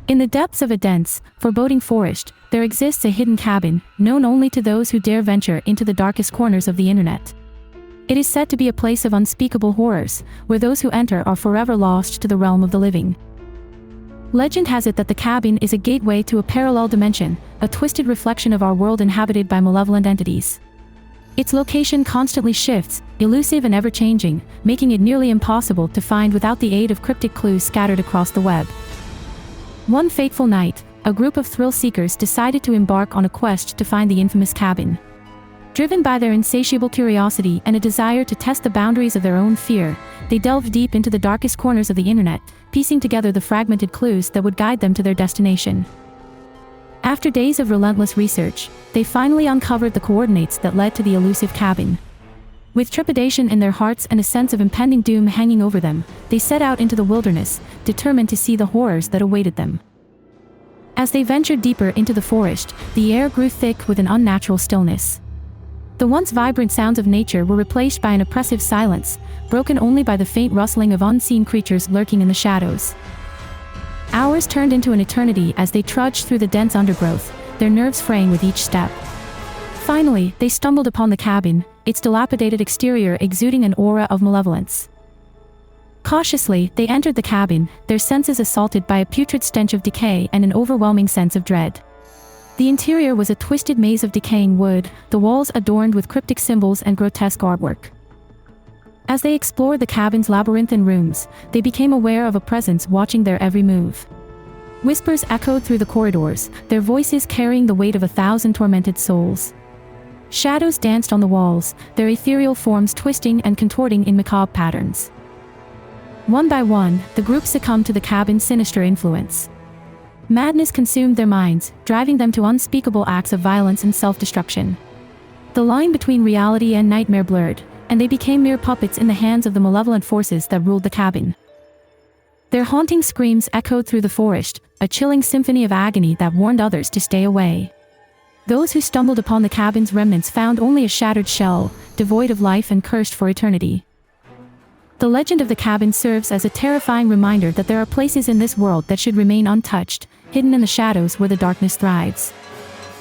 In the depths of a dense, foreboding forest, there exists a hidden cabin, known only to those who dare venture into the darkest corners of the internet. It is said to be a place of unspeakable horrors, where those who enter are forever lost to the realm of the living. Legend has it that the cabin is a gateway to a parallel dimension, a twisted reflection of our world inhabited by malevolent entities. Its location constantly shifts, elusive and ever-changing, making it nearly impossible to find without the aid of cryptic clues scattered across the web. One fateful night, a group of thrill-seekers decided to embark on a quest to find the infamous cabin. Driven by their insatiable curiosity and a desire to test the boundaries of their own fear, they delved deep into the darkest corners of the internet, piecing together the fragmented clues that would guide them to their destination. After days of relentless research, they finally uncovered the coordinates that led to the elusive cabin. With trepidation in their hearts and a sense of impending doom hanging over them, they set out into the wilderness, determined to see the horrors that awaited them. As they ventured deeper into the forest, the air grew thick with an unnatural stillness. The once vibrant sounds of nature were replaced by an oppressive silence, broken only by the faint rustling of unseen creatures lurking in the shadows. Hours turned into an eternity as they trudged through the dense undergrowth, their nerves fraying with each step. Finally, they stumbled upon the cabin, its dilapidated exterior exuding an aura of malevolence. Cautiously, they entered the cabin, their senses assaulted by a putrid stench of decay and an overwhelming sense of dread. The interior was a twisted maze of decaying wood, the walls adorned with cryptic symbols and grotesque artwork. As they explored the cabin's labyrinthine rooms, they became aware of a presence watching their every move. Whispers echoed through the corridors, their voices carrying the weight of 1,000 tormented souls. Shadows danced on the walls, their ethereal forms twisting and contorting in macabre patterns. One by one, the group succumbed to the cabin's sinister influence. Madness consumed their minds, driving them to unspeakable acts of violence and self-destruction. The line between reality and nightmare blurred, and they became mere puppets in the hands of the malevolent forces that ruled the cabin. Their haunting screams echoed through the forest, a chilling symphony of agony that warned others to stay away. Those who stumbled upon the cabin's remnants found only a shattered shell, devoid of life and cursed for eternity. The legend of the cabin serves as a terrifying reminder that there are places in this world that should remain untouched, hidden in the shadows where the darkness thrives.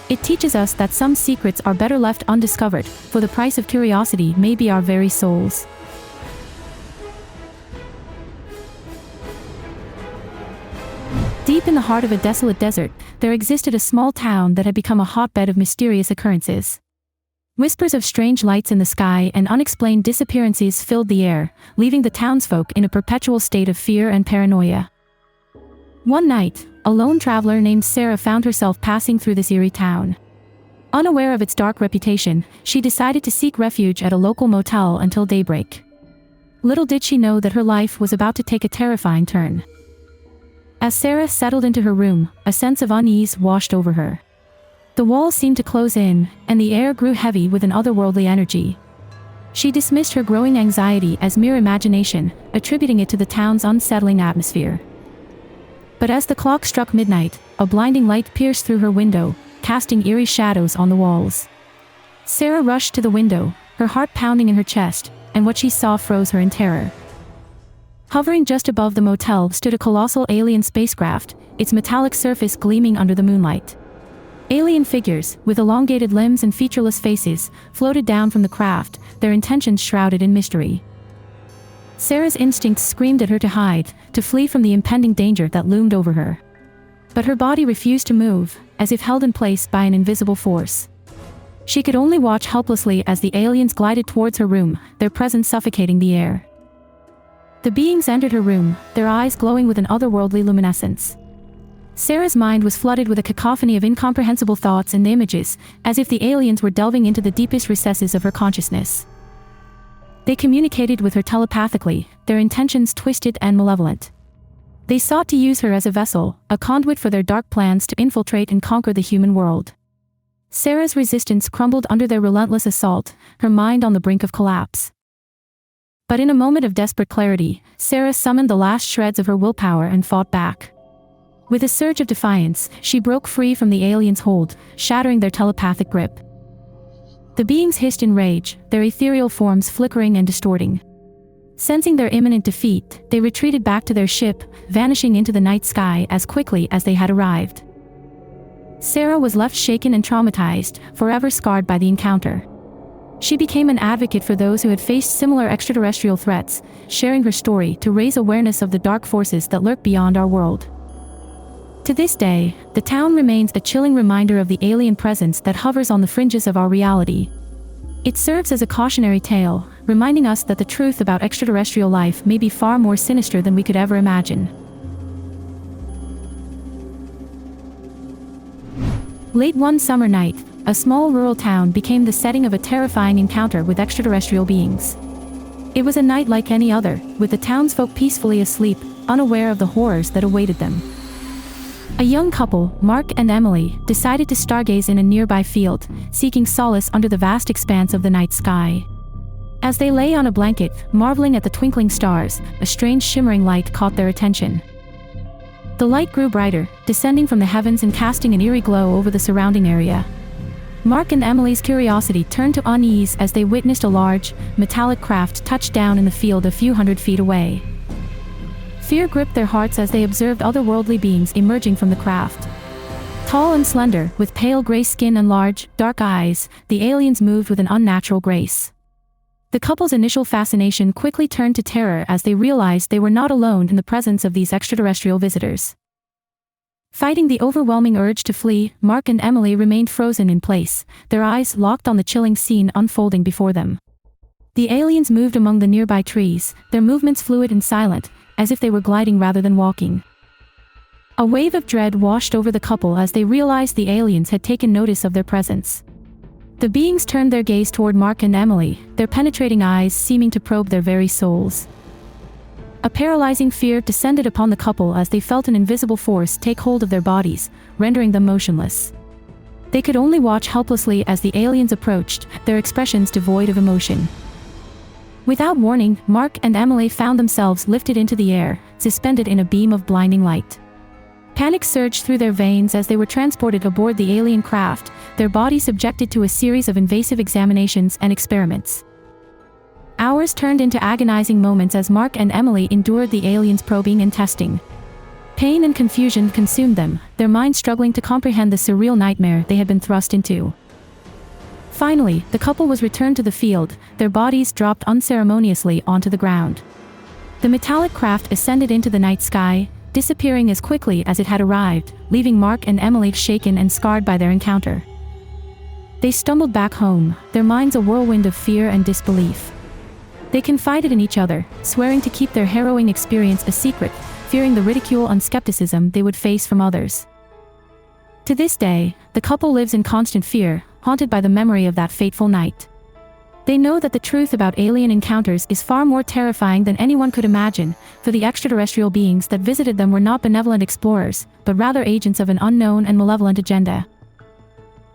It teaches us that some secrets are better left undiscovered, for the price of curiosity may be our very souls. Deep in the heart of a desolate desert, there existed a small town that had become a hotbed of mysterious occurrences. Whispers of strange lights in the sky and unexplained disappearances filled the air, leaving the townsfolk in a perpetual state of fear and paranoia. One night, a lone traveler named Sarah found herself passing through this eerie town. Unaware of its dark reputation, she decided to seek refuge at a local motel until daybreak. Little did she know that her life was about to take a terrifying turn. As Sarah settled into her room, a sense of unease washed over her. The walls seemed to close in, and the air grew heavy with an otherworldly energy. She dismissed her growing anxiety as mere imagination, attributing it to the town's unsettling atmosphere. But as the clock struck midnight, a blinding light pierced through her window, casting eerie shadows on the walls. Sarah rushed to the window, her heart pounding in her chest, and what she saw froze her in terror. Hovering just above the motel stood a colossal alien spacecraft, its metallic surface gleaming under the moonlight. Alien figures, with elongated limbs and featureless faces, floated down from the craft, their intentions shrouded in mystery. Sarah's instincts screamed at her to hide, to flee from the impending danger that loomed over her. But her body refused to move, as if held in place by an invisible force. She could only watch helplessly as the aliens glided towards her room, their presence suffocating the air. The beings entered her room, their eyes glowing with an otherworldly luminescence. Sarah's mind was flooded with a cacophony of incomprehensible thoughts and images, as if the aliens were delving into the deepest recesses of her consciousness. They communicated with her telepathically, their intentions twisted and malevolent. They sought to use her as a vessel, a conduit for their dark plans to infiltrate and conquer the human world. Sarah's resistance crumbled under their relentless assault, her mind on the brink of collapse. But in a moment of desperate clarity, Sarah summoned the last shreds of her willpower and fought back. With a surge of defiance, she broke free from the aliens' hold, shattering their telepathic grip. The beings hissed in rage, their ethereal forms flickering and distorting. Sensing their imminent defeat, they retreated back to their ship, vanishing into the night sky as quickly as they had arrived. Sarah was left shaken and traumatized, forever scarred by the encounter. She became an advocate for those who had faced similar extraterrestrial threats, sharing her story to raise awareness of the dark forces that lurk beyond our world. To this day, the town remains a chilling reminder of the alien presence that hovers on the fringes of our reality. It serves as a cautionary tale, reminding us that the truth about extraterrestrial life may be far more sinister than we could ever imagine. Late one summer night, a small rural town became the setting of a terrifying encounter with extraterrestrial beings. It was a night like any other, with the townsfolk peacefully asleep, unaware of the horrors that awaited them. A young couple, Mark and Emily, decided to stargaze in a nearby field, seeking solace under the vast expanse of the night sky. As they lay on a blanket, marveling at the twinkling stars, a strange shimmering light caught their attention. The light grew brighter, descending from the heavens and casting an eerie glow over the surrounding area. Mark and Emily's curiosity turned to unease as they witnessed a large, metallic craft touch down in the field a few hundred feet away. Fear gripped their hearts as they observed otherworldly beings emerging from the craft. Tall and slender, with pale gray skin and large, dark eyes, the aliens moved with an unnatural grace. The couple's initial fascination quickly turned to terror as they realized they were not alone in the presence of these extraterrestrial visitors. Fighting the overwhelming urge to flee, Mark and Emily remained frozen in place, their eyes locked on the chilling scene unfolding before them. The aliens moved among the nearby trees, their movements fluid and silent, as if they were gliding rather than walking. A wave of dread washed over the couple as they realized the aliens had taken notice of their presence. The beings turned their gaze toward Mark and Emily, their penetrating eyes seeming to probe their very souls. A paralyzing fear descended upon the couple as they felt an invisible force take hold of their bodies, rendering them motionless. They could only watch helplessly as the aliens approached, their expressions devoid of emotion. Without warning, Mark and Emily found themselves lifted into the air, suspended in a beam of blinding light. Panic surged through their veins as they were transported aboard the alien craft, their bodies subjected to a series of invasive examinations and experiments. Hours turned into agonizing moments as Mark and Emily endured the aliens' probing and testing. Pain and confusion consumed them, their minds struggling to comprehend the surreal nightmare they had been thrust into. Finally, the couple was returned to the field, their bodies dropped unceremoniously onto the ground. The metallic craft ascended into the night sky, disappearing as quickly as it had arrived, leaving Mark and Emily shaken and scarred by their encounter. They stumbled back home, their minds a whirlwind of fear and disbelief. They confided in each other, swearing to keep their harrowing experience a secret, fearing the ridicule and skepticism they would face from others. To this day, the couple lives in constant fear, haunted by the memory of that fateful night. They know that the truth about alien encounters is far more terrifying than anyone could imagine, for the extraterrestrial beings that visited them were not benevolent explorers, but rather agents of an unknown and malevolent agenda.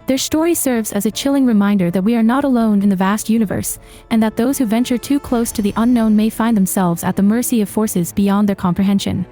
Their story serves as a chilling reminder that we are not alone in the vast universe, and that those who venture too close to the unknown may find themselves at the mercy of forces beyond their comprehension.